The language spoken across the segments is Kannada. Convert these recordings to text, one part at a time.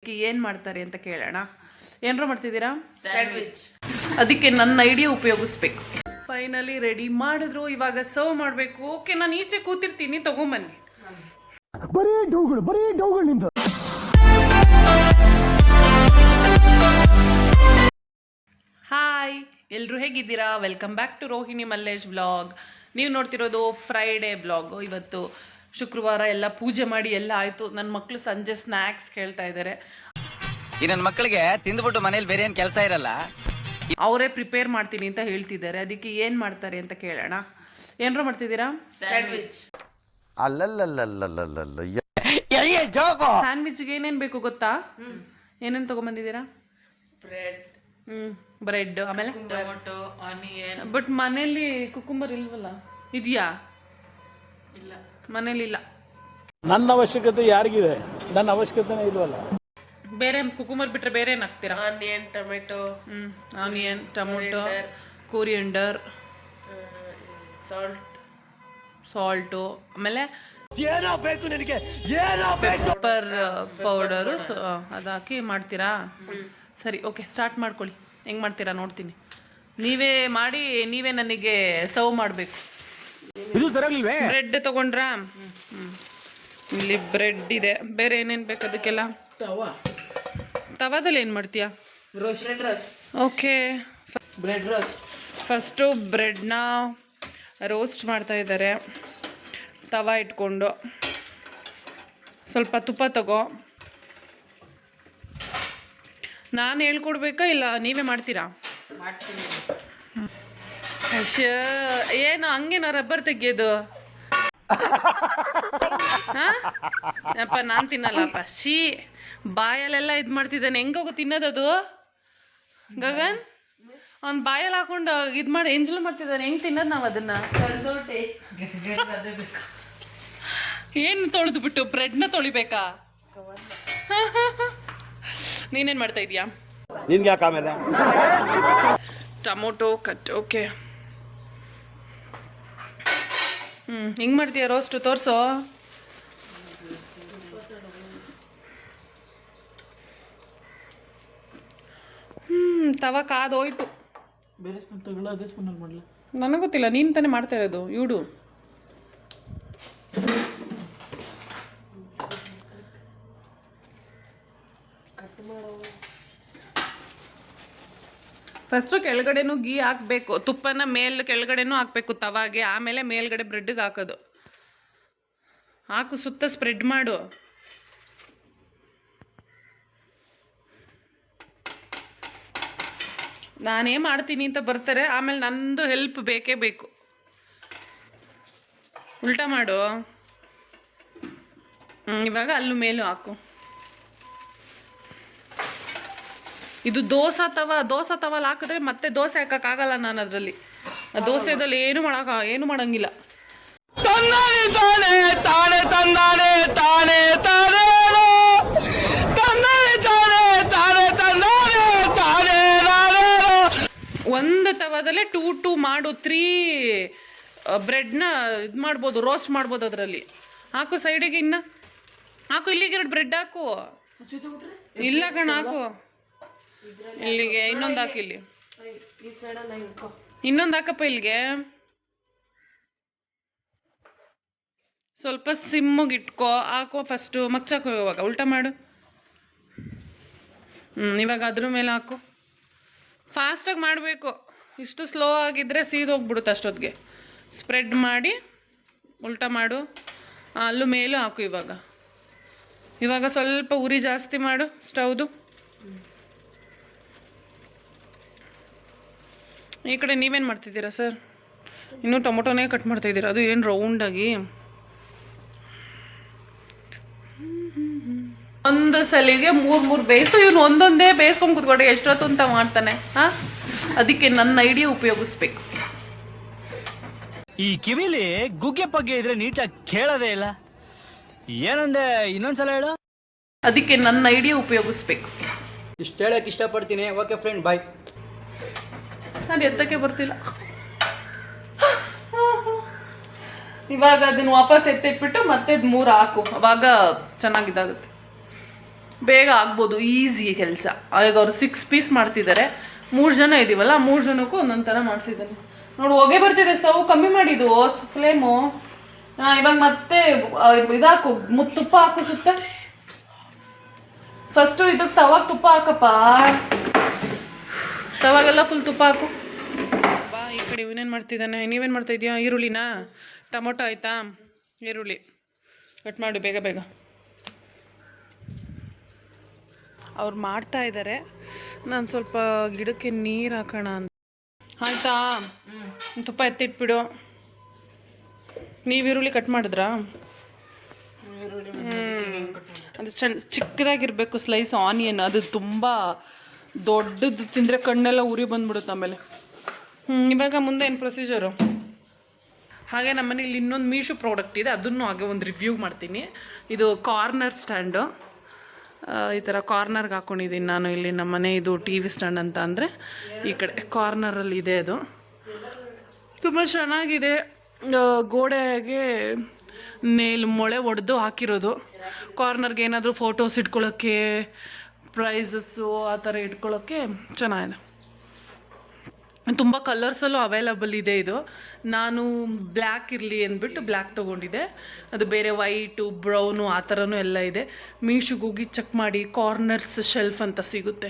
ಅದಕ್ಕೆ ಏನು ಮಾಡ್ತಾರೆ ಅಂತ ಕೇಳೋಣ. ಏನಾರು ಮಾಡ್ತಿದ್ದೀರಾ? ಸ್ಯಾಂಡ್ವಿಚ್. ಅದಕ್ಕೆ ನನ್ನ ಐಡಿಯಾ ಉಪಯೋಗಿಸ್ಬೇಕು. ಫೈನಲಿ ರೆಡಿ ಮಾಡಿದ್ರು, ಇವಾಗ ಸರ್ವ್ ಮಾಡಬೇಕು. ಓಕೆ, ನಾನು ಈಚೆ ಕೂತಿರ್ತೀನಿ, ತಗೊಂಬನ್ನಿ. ಬರೀ ಡೌಗಳು ನಿಂದ. ಹಾಯ್, ಎಲ್ಲರೂ ಹೇಗಿದ್ದೀರಾ? Welcome back to Rohini Mallesh blog. ನೀವು ನೋಡ್ತಿರೋದು ಫ್ರೈಡೇ ಬ್ಲಾಗ್. ಇವತ್ತು ಶುಕ್ರವಾರ, ಎಲ್ಲ ಪೂಜೆ ಮಾಡಿ ಎಲ್ಲ ಆಯಿತು. ನನ್ನ ಮಕ್ಕಳು ಸಂಜೆ ಸ್ನ್ಯಾಕ್ಸ್ ಕೇಳ್ತಾ ಇದ್ದಾರೆ. ಈ ನನ್ನ ಮಕ್ಕಳಿಗೆ ತಿಂದ್ಬಿಟ್ಟು ಮನೇಲಿ ಬೇರೆ ಏನು ಕೆಲಸ ಇರಲ್ಲ, ಅವರೇ ಪ್ರಿಪೇರ್ ಮಾಡ್ತೀನಿ ಅಂತ ಹೇಳ್ತಿದ್ದಾರೆ. ಅದಕ್ಕೆ ಏನು ಮಾಡ್ತಾರೆ ಅಂತ ಕೇಳೋಣ. ಏನಾರು ಮಾಡ್ತಿದ್ದೀರಾ? ಸ್ಯಾಂಡ್ವಿಚ್. ಸ್ಯಾಂಡ್ವಿಚ್ಗೆ ಏನೇನು ಬೇಕು ಗೊತ್ತಾ? ಏನೇನು ತೊಗೊಂಬಂದಿದ್ದೀರಾ? ಬ್ರೆಡ್, ಬ್ರೆಡ್, ಆಮೇಲೆ ಟೊಮೊಟೊ, ಆನಿಯನ್. ಬಟ್ ಮನೇಲಿ ಕುಕುಂಬರ್ ಇಲ್ವಲ್ಲ? ಇದೆಯಾ? ಇಲ್ಲ, ಮನೇಲಿ ಇಲ್ಲ. ನನ್ನ ಅವಶ್ಯಕತೆ ಯಾರಿಗಿದೆ? ನನ್ನ ಅವಶ್ಯಕತೆನೇ ಇಲ್ವಲ್ಲ. ಬೇರೆ ಕುಕುಂಬರ್ ಬಿಟ್ರೆ ಬೇರೆ ಏನು ಹಾಕ್ತೀರಾ? Onion, tomato, onion, tomato, coriander, salt, ಆಮೇಲೆ ಏನೋ ಬೇಕು ನಿನಗೆ, ಏನೋ ಬೇಕು. ಪೆಪ್ಪರ್ ಪೌಡರು ಅದು ಹಾಕಿ ಮಾಡ್ತೀರಾ? ಸರಿ, ಓಕೆ, ಸ್ಟಾರ್ಟ್ ಮಾಡ್ಕೊಳ್ಳಿ. ಹೆಂಗೆ ಮಾಡ್ತೀರಾ ನೋಡ್ತೀನಿ. ನೀವೇ ಮಾಡಿ, ನೀವೇ ನನಗೆ ಸರ್ವ್ ಮಾಡಬೇಕು. ಇದು ತರಲಿಲ್ವೇ? ಬ್ರೆಡ್ ತೊಗೊಂಡ್ರಾ? ಇಲ್ಲಿ ಬ್ರೆಡ್ ಇದೆ. ಬೇರೆ ಏನೇನು ಬೇಕು ಅದಕ್ಕೆಲ್ಲ? ತವಾದಲ್ಲಿ ಏನು ಮಾಡ್ತೀಯಾ? Roast. Okay, bread roast. First ಬ್ರೆಡ್ನ ರೋಸ್ಟ್ ಮಾಡ್ತಾ ಇದ್ದಾರೆ. ತವಾ ಇಟ್ಕೊಂಡು ಸ್ವಲ್ಪ ತುಪ್ಪ ತಗೋ. ನಾನು ಹೇಳ್ಕೊಡ್ಬೇಕಾ ಇಲ್ಲ ನೀವೇ ಮಾಡ್ತೀರಾ? ಮಾಡ್ತೀನಿ. ಏನು ಹಂಗೇನೋ ರಬ್ಬರ್ ತೆಗಿಯೋದು? ಹಾಂ ಅಪ್ಪ, ನಾನು ತಿನ್ನಲ್ಲಪ್ಪ. ಬಾಯಲ್ಲೆಲ್ಲ ಇದು ಮಾಡ್ತಿದ್ದಾನೆ. ಹೆಂಗೋಗು ತಿನ್ನೋದದು? ಗಗನ್ ಅವ್ನು ಬಾಯಲ್ಲಿ ಹಾಕೊಂಡು ಇದು ಮಾಡಿ ಎಂಜಲ್ ಮಾಡ್ತಿದ್ದಾನೆ. ಹೆಂಗೆ ತಿನ್ನೋದು ನಾವು ಅದನ್ನು? ಏನು ತೊಳೆದು ಬಿಟ್ಟು ಬ್ರೆಡ್ನ ತೊಳಿಬೇಕಾ? ನೀನೇನು ಮಾಡ್ತಾ ಇದೀಯಾ? ನಿನ್ಗೆ ಯಾಕೆ ಆಮೇಲೆ? Tomato cut. ಓಕೆ, ಹಿಂಗೆ ಮಾಡ್ತೀಯ ರೋಸ್ಟು? ತೋರಿಸೋ. ತವ ಕಾದೋಯ್ತು. ಬೇರೆ ಸ್ಪೂನ್ ತಗೊಳ್ಳ, ಅದೇ ಸ್ಪೂನಲ್ಲಿ ಮಾಡಲ? ನನಗೆ ಗೊತ್ತಿಲ್ಲ, ನೀನು ತಾನೇ ಮಾಡ್ತಾ ಇರೋದು. ಇಡು. ಫಸ್ಟು ಕೆಳಗಡೆನೂ ಗೀ ಹಾಕಬೇಕು. ತುಪ್ಪನ ಕೆಳಗಡೆನೂ ಹಾಕಬೇಕು ತವಾಗೆ. ಆಮೇಲೆ ಮೇಲ್ಗಡೆ ಬ್ರೆಡ್ಗೆ ಹಾಕೋದು. ಹಾಕು, ಸುತ್ತ ಸ್ಪ್ರೆಡ್ ಮಾಡು. ನಾನೇ ಮಾಡ್ತೀನಿ ಅಂತ ಬರ್ತಾರೆ, ಆಮೇಲೆ ನಂದು ಹೆಲ್ಪ್ ಬೇಕೇ ಬೇಕು. ಉಲ್ಟಾ ಮಾಡು. ಇವಾಗ ಅಲ್ಲೂ ಮೇಲೂ ಹಾಕು. ಇದು ದೋಸೆ ತವಲ್ಲಿ ಹಾಕಿದ್ರೆ ಮತ್ತೆ ದೋಸೆ ಹಾಕೋಕ್ಕಾಗಲ್ಲ ನಾನು ಅದರಲ್ಲಿ. ದೋಸೆದಲ್ಲಿ ಏನು ಮಾಡಂಗಿಲ್ಲ. ಒಂದು ತವದಲ್ಲೇ 2 ಮಾಡು. 3 ಬ್ರೆಡ್ನ ಇದು ಮಾಡ್ಬೋದು, ರೋಸ್ಟ್ ಮಾಡ್ಬೋದು ಅದರಲ್ಲಿ. ಹಾಕು ಸೈಡಿಗೆ. ಇನ್ನು ಹಾಕು, ಇಲ್ಲಿಗೆ 2 ಬ್ರೆಡ್ ಹಾಕು. ಇಲ್ಲ ಕಣ, ಹಾಕು ಇಲ್ಲಿಗೆ. ಇನ್ನೊಂದು ಹಾಕು, ಇಲ್ಲಿ ಇನ್ನೊಂದು ಹಾಕಪ್ಪ. ಇಲ್ಲಿಗೆ ಸ್ವಲ್ಪ ಸಿಮ್ಮಿಗೆ ಇಟ್ಕೋ. ಹಾಕೋ ಫಸ್ಟು. ಮಗ್ಚಾಕೋ. ಇವಾಗ ಉಲ್ಟಾ ಮಾಡು. ಇವಾಗ ಅದ್ರ ಮೇಲೆ ಹಾಕು. ಫಾಸ್ಟಾಗಿ ಮಾಡಬೇಕು. ಇಷ್ಟು ಸ್ಲೋ ಆಗಿದ್ದರೆ ಸೀದೋಗ್ಬಿಡುತ್ತೆ ಅಷ್ಟೊತ್ತಿಗೆ. ಸ್ಪ್ರೆಡ್ ಮಾಡಿ ಉಲ್ಟಾ ಮಾಡು. ಅಲ್ಲೂ ಮೇಲೂ ಹಾಕು. ಇವಾಗ ಸ್ವಲ್ಪ ಉರಿ ಜಾಸ್ತಿ ಮಾಡು ಸ್ಟವ್ದು. ಈ ಕಡೆ ನೀವೇನು ಮಾಡ್ತಿದ್ದೀರಾ ಸರ್? ಇನ್ನೂ ಟೊಮೊಟೊನೇ ಕಟ್ ಮಾಡ್ತಾಯಿದ್ದೀರಾ? ಅದು ಏನು ರೌಂಡಾಗಿ? ಒಂದು ಸಲಿಗೆ 3 ಬೇಯಿಸು. ಇವನು ಒಂದೊಂದೇ ಬೇಯಿಸ್ಕೊಂಡು ಕೂತ್ಕೊಂಡ್ರೆ ಎಷ್ಟೊತ್ತು ಅಂತ ಮಾಡ್ತಾನೆ. ಹಾಂ, ಅದಕ್ಕೆ ನನ್ನ ಐಡಿಯಾ ಉಪಯೋಗಿಸ್ಬೇಕು. ಈ ಕಿವಿಲಿ ಗುಗ್ಗೆ ಪಗ್ಗೆ ಇದ್ರೆ ನೀಟಾಗಿ ಕೇಳೋದೇ ಇಲ್ಲ. ಏನಂದೆ? ಇನ್ನೊಂದ್ಸಲ ಹೇಳು. ಅದಕ್ಕೆ ನನ್ನ ಐಡಿಯಾ ಉಪಯೋಗಿಸ್ಬೇಕು. ಇಷ್ಟು ಹೇಳಕ್ಕೆ ಇಷ್ಟಪಡ್ತೀನಿ. ಓಕೆ ಫ್ರೆಂಡ್, ಬಾಯ್. ಅದು ಎತ್ತಕ್ಕೆ ಬರ್ತಿಲ್ಲ. ಇವಾಗ ಅದನ್ನು ವಾಪಸ್ ಎತ್ತಿಟ್ಬಿಟ್ಟು ಮತ್ತೆ 3 ಹಾಕು. ಅವಾಗ ಚೆನ್ನಾಗಿದ್ದಾಗುತ್ತೆ. ಬೇಗ ಆಗ್ಬೋದು, ಈಸಿ ಕೆಲಸ. ಈಗ ಅವರು 6 ಪೀಸ್ ಮಾಡ್ತಿದ್ದಾರೆ, 3 ಜನ ಇದ್ದೀವಲ್ಲ, 3 ಜನಕ್ಕೂ ಒಂದೊಂದು ಥರ ಮಾಡ್ತಿದ್ದಾನೆ. ನೋಡು ಹೊಗೆ ಬರ್ತಿದೆ, ಸ್ಟವ್ ಕಮ್ಮಿ ಮಾಡಿದ್ದು ಫ್ಲೇಮು. ಇವಾಗ ಮತ್ತೆ ಇದಾಕು, ತುಪ್ಪ ಹಾಕು ಸುತ್ತ. ಫಸ್ಟು ಇದಕ್ಕೆ ತವಾಗ ತುಪ್ಪ ಹಾಕಪ್ಪ, ತವಾಗೆಲ್ಲ ಫುಲ್ ತುಪ್ಪ ಹಾಕು. ಬಾ ಈ ಕಡೆ ಇವನೇನು ಮಾಡ್ತಿದ್ದಾನೆ, ನೀವೇನು ಮಾಡ್ತಾ ಇದೀಯಾ? ಈರುಳ್ಳಿನಾ? ಟೊಮೊಟೊ ಆಯಿತಾ? ಈರುಳ್ಳಿ ಕಟ್ ಮಾಡು ಬೇಗ ಬೇಗ. ಅವ್ರು ಮಾಡ್ತಾ ಇದ್ದಾರೆ, ನಾನು ಸ್ವಲ್ಪ ಗಿಡಕ್ಕೆ ನೀರು ಹಾಕೋಣ ಅಂತ. ಆಯಿತಾ? ತುಪ್ಪ ಎತ್ತಿಟ್ಬಿಡು. ನೀವು ಈರುಳ್ಳಿ ಕಟ್ ಮಾಡಿದ್ರಾ? ಅದು ಚಿಕ್ಕದಾಗಿರಬೇಕು ಸ್ಲೈಸ್ ಆನಿಯನ್. ಅದು ತುಂಬ ದೊಡ್ಡದು ತಿಂದರೆ ಕಣ್ಣೆಲ್ಲ ಉರಿ ಬಂದ್ಬಿಡುತ್ತೆ ಆಮೇಲೆ. ಇವಾಗ ಮುಂದೆ ಏನು ಪ್ರೊಸೀಜರು? ಹಾಗೆ ನಮ್ಮ ಮನೇಲಿ ಇನ್ನೊಂದು ಮೀಶೋ ಪ್ರಾಡಕ್ಟ್ ಇದೆ, ಅದನ್ನು ಹಾಗೆ ಒಂದು ರಿವ್ಯೂ ಮಾಡ್ತೀನಿ. ಇದು ಕಾರ್ನರ್ ಸ್ಟ್ಯಾಂಡು. ಈ ಥರ ಕಾರ್ನರ್ಗೆ ಹಾಕ್ಕೊಂಡಿದ್ದೀನಿ ನಾನು. ಇಲ್ಲಿ ನಮ್ಮ ಮನೆ ಇದು TV ಸ್ಟ್ಯಾಂಡ್ ಅಂತ ಅಂದರೆ ಈ ಕಡೆ ಕಾರ್ನರಲ್ಲಿ ಇದೆ. ಅದು ತುಂಬ ಚೆನ್ನಾಗಿದೆ. ಗೋಡೆಗೆ ಮೊಳೆ ಒಡೆದು ಹಾಕಿರೋದು. ಕಾರ್ನರ್ಗೆ ಏನಾದರೂ ಫೋಟೋಸ್ ಇಟ್ಕೊಳ್ಳೋಕ್ಕೆ, ಪ್ರೈಸಸ್ಸು ಆ ಥರ ಇಟ್ಕೊಳ್ಳೋಕ್ಕೆ ಚೆನ್ನಾಗಿದೆ. ತುಂಬ ಕಲರ್ಸಲ್ಲೂ ಅವೈಲಬಲ್ ಇದೆ. ಇದು ನಾನು ಬ್ಲ್ಯಾಕ್ ಇರಲಿ ಅಂದ್ಬಿಟ್ಟು ಬ್ಲ್ಯಾಕ್ ತೊಗೊಂಡಿದ್ದೆ. ಅದು ಬೇರೆ ವೈಟು, ಬ್ರೌನು ಆ ಥರನೂ ಎಲ್ಲ ಇದೆ. ಮೀಶೋಗೆ ಹೋಗಿ ಚೆಕ್ ಮಾಡಿ, ಕಾರ್ನರ್ಸ್ ಶೆಲ್ಫ್ ಅಂತ ಸಿಗುತ್ತೆ.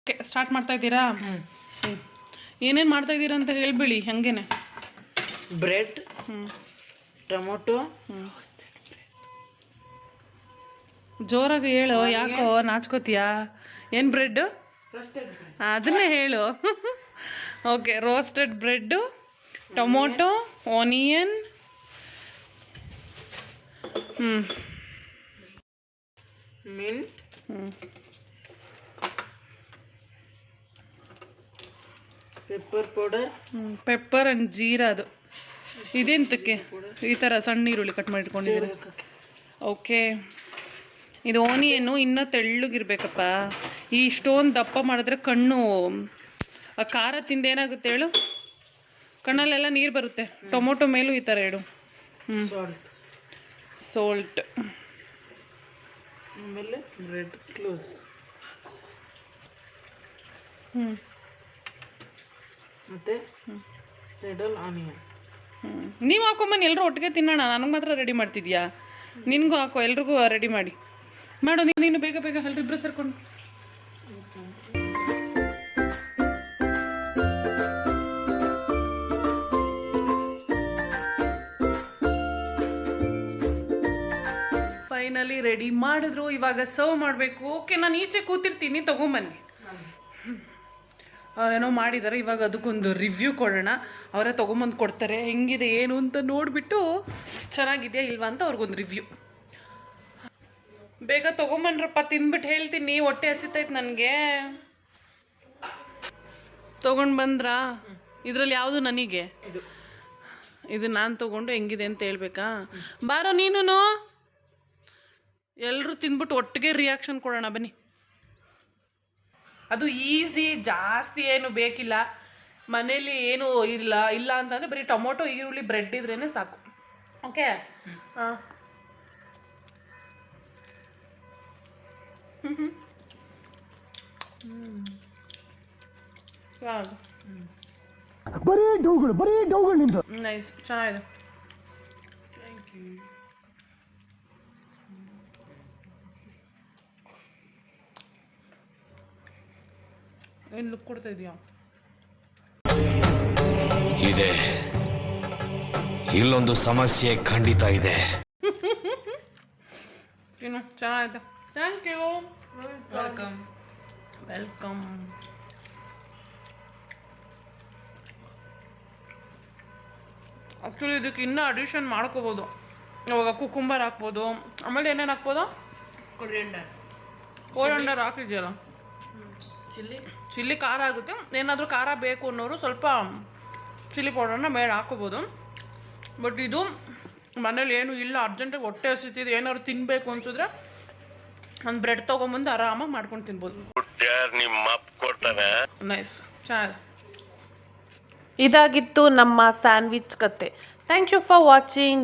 ಓಕೆ, ಸ್ಟಾರ್ಟ್ ಮಾಡ್ತಾ ಇದ್ದೀರಾ? ಏನೇನು ಮಾಡ್ತಾ ಇದ್ದೀರಾ ಅಂತ ಹೇಳ್ಬಿಡಿ ಹಂಗೇನೆ. ಬ್ರೆಡ್, ಟೊಮೊಟೊ, ಜೋರಾಗಿ ಹೇಳು, ಯಾಕೋ ನಾಚ್ಕೋತೀಯಾ? ಏನು ಬ್ರೆಡ್ಡು? ಅದನ್ನೇ ಹೇಳು. Okay, roasted bread, tomato, onion, mint, pepper powder, pepper and jeera. ಅದು ಇದೆಂತಕ್ಕೆ ಈ ಥರ ಸಣ್ಣ ಈರುಳ್ಳಿ ಕಟ್ ಮಾಡಿ ಇಟ್ಕೊಂಡಿದ್ದೀರಿ? ಓಕೆ, ಇದು ಆನಿಯನ್ನು ಇನ್ನೂ ತೆಳ್ಳಗಿರ್ಬೇಕಪ್ಪ. ಇಷ್ಟೊಂದು ದಪ್ಪ ಮಾಡಿದ್ರೆ ಕಣ್ಣು ಖಾರ ತಿಂದೇನಾಗುತ್ತೆ ಹೇಳು? ಕಣ್ಣಲ್ಲೆಲ್ಲ ನೀರು ಬರುತ್ತೆ. ಟೊಮೊಟೊ ಮೇಲೂ ಈ ಥರ ಇಡು. ಸಾಲ್ಟ್, ಆಮೇಲೆ ಬ್ರೆಡ್ ಕ್ಲೋಸ್, ಮತ್ತು ಸೆಡಲ್ ಆನಿಯನ್. ನೀವು ಹಾಕೊಂಬನ್ನಿ, ಎಲ್ಲರೂ ಒಟ್ಟಿಗೆ ತಿನ್ನೋಣ. ನನಗೆ ಮಾತ್ರ ರೆಡಿ ಮಾಡ್ತಿದ್ಯಾ? ನಿನಗೂ ಹಾಕೋ, ಎಲ್ರಿಗೂ ರೆಡಿ ಮಾಡಿ ಮಾಡು. ನೀನು ಬೇಗ ಬೇಗ ಎಲ್ರಿಬ್ರು ಸೇರ್ಕೊಂಡು. ಫೈನಲಿ ರೆಡಿ ಮಾಡಿದ್ರು. ಇವಾಗ ಸರ್ವ್ ಮಾಡಬೇಕು. ಓಕೆ, ನಾನು ಈಚೆ ಕೂತಿರ್ತೀನಿ, ತೊಗೊಂಬನ್ನಿ. ಅವರೇನೋ ಮಾಡಿದ್ದಾರೆ, ಇವಾಗ ಅದಕ್ಕೊಂದು ರಿವ್ಯೂ ಕೊಡೋಣ. ಅವರೇ ತೊಗೊಂಬಂದು ಕೊಡ್ತಾರೆ. ಹೆಂಗಿದೆ ಏನು ಅಂತ ನೋಡಿಬಿಟ್ಟು ಚೆನ್ನಾಗಿದೆಯಾ ಇಲ್ವಾ ಅಂತ ಅವ್ರಿಗೊಂದು ರಿವ್ಯೂ. ಬೇಗ ತೊಗೊಂಬನ್ರಪ್ಪ, ತಿಂದ್ಬಿಟ್ಟು ಹೇಳ್ತೀನಿ. ಹೊಟ್ಟೆ ಹಸಿತೈತೆ ನನಗೆ. ತೊಗೊಂಡು ಬಂದ್ರಾ? ಇದರಲ್ಲಿ ಯಾವುದು ನನಗೆ? ಇದು ನಾನು ತೊಗೊಂಡು ಹೆಂಗಿದೆ ಅಂತ ಹೇಳ್ಬೇಕಾ? ಬಾರೋ ನೀನು. ಎಲ್ಲರೂ ತಿಂದ್ಬಿಟ್ಟು ಒಟ್ಟಿಗೆ ರಿಯಾಕ್ಷನ್ ಕೊಡೋಣ ಬನ್ನಿ. ಅದು ಈಸಿ, ಜಾಸ್ತಿ ಏನು ಬೇಕಿಲ್ಲ. ಮನೇಲಿ ಏನು ಇಲ್ಲ ಅಂತಂದರೆ ಬರೀ ಟೊಮೊಟೊ, ಈರುಳ್ಳಿ, ಬ್ರೆಡ್ ಇದ್ರೇ ಸಾಕು. ಓಕೆ, ಹಾಂ. ನೈಸ್, ಚೆನ್ನಾಗಿದೆ. Thank you. ಏನು ಲುಕ್ ಕೊಡ್ತಾ ಇದೆಯಾ? ಇದೆ, ಇಲ್ಲೊಂದು ಸಮಸ್ಯೆ ಖಂಡಿತ ಇದೆ. ಏನು ಚೆನ್ನಾಗಿದೆ. Thank you. Welcome. Welcome. Actually ಇದಕ್ಕೆ ಇನ್ನೂ ಅಡಿಷನ್ ಮಾಡ್ಕೋಬೋದು. ಇವಾಗ ಕುಕುಂಬರ್ ಹಾಕ್ಬೋದು, ಆಮೇಲೆ ಏನೇನು ಹಾಕ್ಬೋದು? ಕೋರಿಯಂಡರ್ ಹಾಕಿದ್ಯಲ್ಲ, ಚಿಲ್ಲಿ ಖಾರ ಆಗುತ್ತೆ. ಏನಾದರೂ ಖಾರ ಬೇಕು ಅನ್ನೋರು ಸ್ವಲ್ಪ ಚಿಲ್ಲಿ ಪೌಡರ್ನ ಮೇಲೆ ಹಾಕೋಬೋದು. ಬಟ್ ಇದು ಮನೇಲಿ ಏನೂ ಇಲ್ಲ, ಅರ್ಜೆಂಟಾಗಿ ಹೊಟ್ಟೆ ಹಸಿತಿದೆ, ಏನಾದ್ರು ತಿನ್ನಬೇಕು ಅನ್ಸಿದ್ರೆ ಒಂದು ಬ್ರೆಡ್ ತೊಗೊಂಬಂದು ಆರಾಮಾಗಿ ಮಾಡ್ಕೊಂಡು ತಿನ್ಬೋದು. ನೈಸ್, ಚೆನ್ನಾಗಿದೆ. ಇದಾಗಿತ್ತು ನಮ್ಮ ಸ್ಯಾಂಡ್ವಿಚ್ ಕತೆ. Thank you for watching.